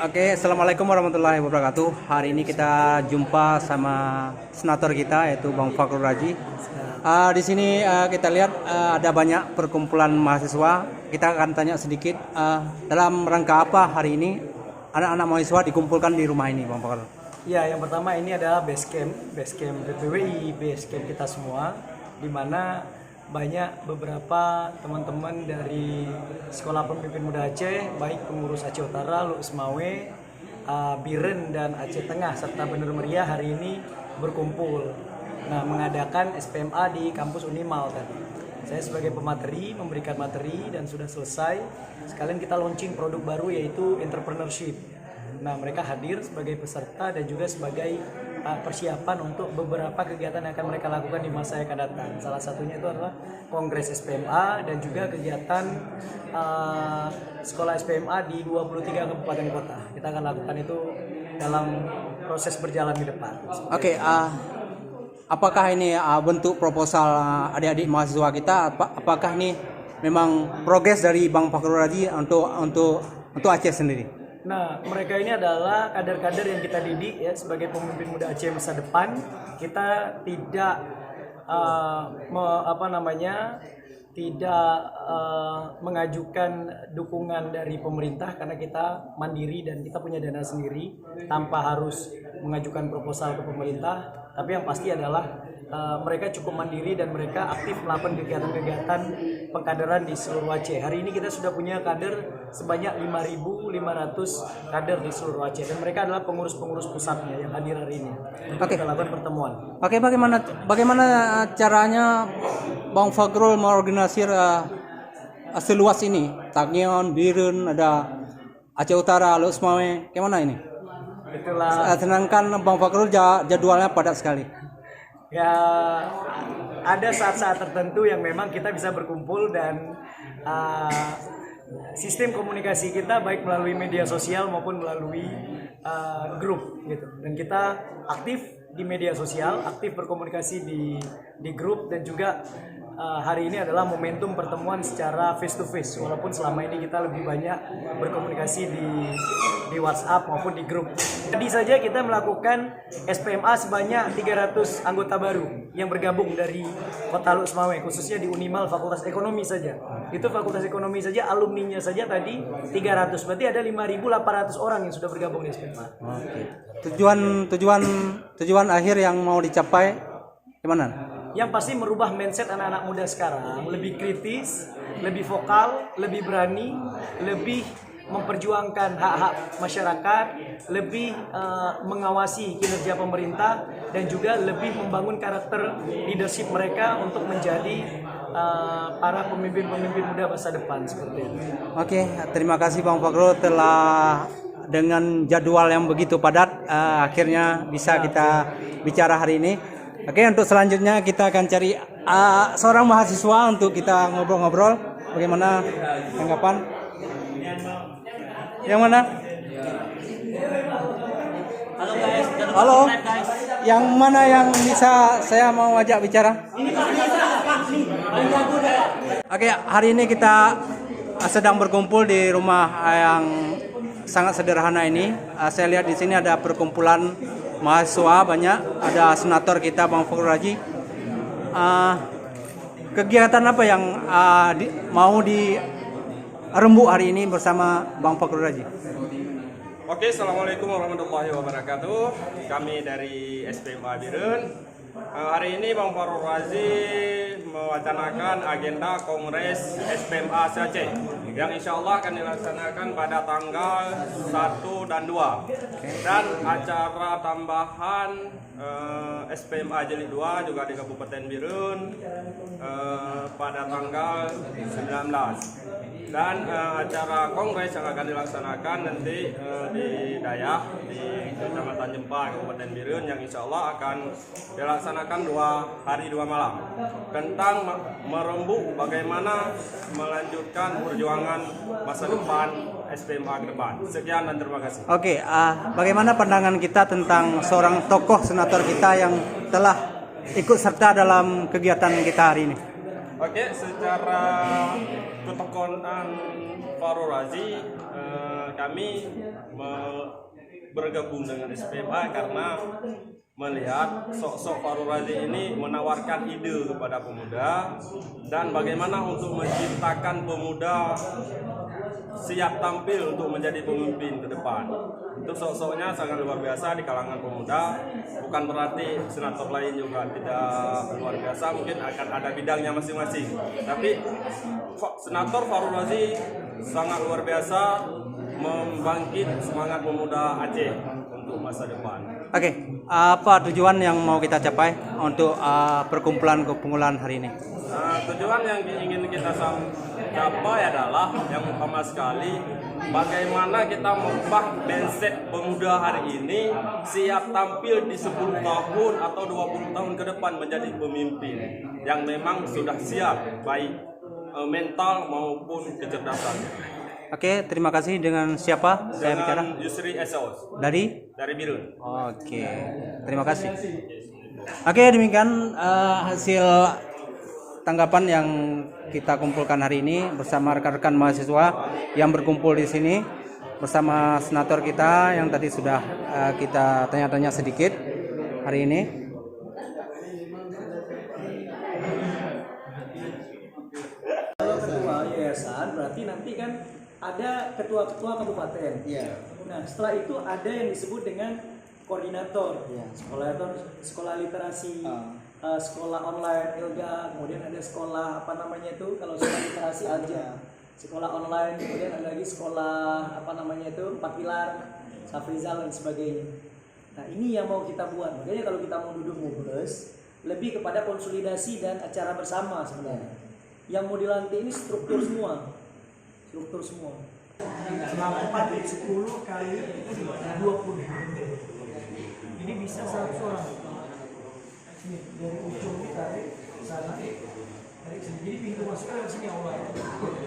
Oke, assalamualaikum warahmatullahi wabarakatuh. Hari ini kita jumpa sama senator kita yaitu Bang Fakhrul Razi. Di sini kita lihat ada banyak perkumpulan mahasiswa. Kita akan tanya sedikit dalam rangka apa hari ini anak-anak mahasiswa dikumpulkan di rumah ini, Bang Fakhrul. Ya, yang pertama ini adalah base camp BPWI, base camp kita semua, di mana banyak beberapa teman-teman dari Sekolah Pemimpin Muda Aceh, baik pengurus Aceh Utara, Lu Ismawe, Biren dan Aceh Tengah serta Bener Meriah hari ini berkumpul. Nah, mengadakan SPMA di kampus Unimal tadi. Saya sebagai pemateri memberikan materi dan sudah selesai. Sekalian kita launching produk baru yaitu entrepreneurship. Nah, mereka hadir sebagai peserta dan juga sebagai persiapan untuk beberapa kegiatan yang akan mereka lakukan di masa yang akan datang. Salah satunya itu adalah Kongres SPMA dan juga kegiatan sekolah SPMA di 23 kabupaten kota. Kita akan lakukan itu dalam proses berjalan di depan. Oke, apakah ini bentuk proposal adik-adik mahasiswa kita? Apakah ini memang progres dari Bang Fakhrul Razi untuk Aceh sendiri? Nah, mereka ini adalah kader-kader yang kita didik ya sebagai pemimpin muda Aceh masa depan. Kita tidak mengajukan dukungan dari pemerintah karena kita mandiri dan kita punya dana sendiri tanpa harus mengajukan proposal ke pemerintah. Tapi yang pasti adalah mereka cukup mandiri dan mereka aktif melakukan kegiatan-kegiatan pengkaderan di seluruh Aceh. Hari ini kita sudah punya kader sebanyak 5.500 kader di seluruh Aceh dan mereka adalah pengurus-pengurus pusatnya yang hadir hari ini. Oke. Kita lakukan pertemuan. Oke, bagaimana caranya Bang Fakhrul mengorganisir seluas ini? Tagion, Biren, ada Aceh Utara, Lu Ismawe, gimana ini? Itulah. Sedangkan Bang Fakhrul jadwalnya padat sekali. Ya, ada saat-saat tertentu yang memang kita bisa berkumpul dan sistem komunikasi kita baik melalui media sosial maupun melalui grup gitu. Dan kita aktif di media sosial, aktif berkomunikasi di grup dan juga hari ini adalah momentum pertemuan secara face to face. Walaupun selama ini kita lebih banyak berkomunikasi di WhatsApp maupun di grup. Tadi saja kita melakukan SPMA sebanyak 300 anggota baru yang bergabung dari Kota Lu Ismawe, khususnya di Unimal Fakultas Ekonomi saja. Itu Fakultas Ekonomi saja, alumninya saja tadi 300. Berarti ada 5.800 orang yang sudah bergabung di SPMA. Tujuan akhir yang mau dicapai gimana? Yang pasti merubah mindset anak-anak muda sekarang, lebih kritis, lebih vokal, lebih berani, lebih memperjuangkan hak-hak masyarakat, lebih mengawasi kinerja pemerintah dan juga lebih membangun karakter leadership mereka untuk menjadi para pemimpin-pemimpin muda masa depan seperti itu. Oke, terima kasih Bang Fakhrul telah dengan jadwal yang begitu padat akhirnya bisa kita bicara hari ini. Oke, untuk selanjutnya kita akan cari seorang mahasiswa untuk kita ngobrol-ngobrol. Bagaimana tanggapan? Yang mana? Halo guys, Halo. Yang mana yang bisa saya mau ajak bicara? Oke, hari ini kita sedang berkumpul di rumah yang sangat sederhana ini. Saya lihat di sini ada perkumpulan mahasiswa banyak, ada senator kita Bang Fakhrul Razi. Kegiatan apa yang mau dirembuk hari ini bersama Bang Fakhrul Razi? Oke, assalamualaikum warahmatullahi wabarakatuh. Kami dari SPMA Biren. Hari ini Bang Fakhrul Razi mewacanakan agenda Kongres SPMA Aceh yang insya Allah akan dilaksanakan pada tanggal 1 dan 2. Dan acara tambahan SPMA Jilid 2 juga di Kabupaten Biren pada tanggal 19. Dan acara kongres yang akan dilaksanakan nanti di Dayak di Kecamatan Jempa, Kabupaten Biren yang insya Allah akan dilaksanakan 2 hari 2 malam tentang merembuk bagaimana melanjutkan perjuangan masa depan SPMA ke depan. Sekian dan terima kasih. Oke, bagaimana pandangan kita tentang seorang tokoh senator kita yang telah ikut serta dalam kegiatan kita hari ini? Oke, secara ketokohan Fakhrul Razi kami bergabung dengan SPMA karena melihat sosok Fahrul Razi ini menawarkan ide kepada pemuda dan bagaimana untuk menciptakan pemuda siap tampil untuk menjadi pemimpin ke depan. Itu sosoknya sangat luar biasa di kalangan pemuda. Bukan berarti senator lain juga tidak luar biasa, mungkin akan ada bidangnya masing-masing. Tapi senator Fahrul Razi sangat luar biasa membangkit semangat pemuda Aceh untuk masa depan. Oke, apa tujuan yang mau kita capai untuk perkumpulan hari ini? Tujuan yang ingin kita capai adalah yang utama sekali, bagaimana kita mengubah mindset pemuda hari ini siap tampil di 10 tahun atau 20 tahun ke depan menjadi pemimpin yang memang sudah siap baik mental maupun kecerdasannya. Oke, terima kasih. Dengan siapa saya bicara? Yusri Esos Dari Birun. Oke, terima kasih. Oke, demikian hasil tanggapan yang kita kumpulkan hari ini bersama rekan-rekan mahasiswa yang berkumpul di sini bersama senator kita yang tadi sudah kita tanya-tanya sedikit hari ini. Kalau ketua yayasan berarti nanti kan ada ketua-ketua kabupaten. Nah, setelah itu ada yang disebut dengan koordinator, sekolah literasi, sekolah online ILGA, kemudian ada sekolah kalau sekolah literasi aja, sekolah online, kemudian ada lagi sekolah 4 pilar, Safrizal dan sebagainya. Nah, ini yang mau kita buat. Makanya kalau kita mau duduk ngobrol, lebih kepada konsolidasi dan acara bersama sebenarnya. Yang mau dilantik ini struktur semua. Selama 10 kali 20. Ini bisa 100 orang. Ini dari ujung kita tarik sana, tarik sini. Jadi pintu masuknya dari sini awal.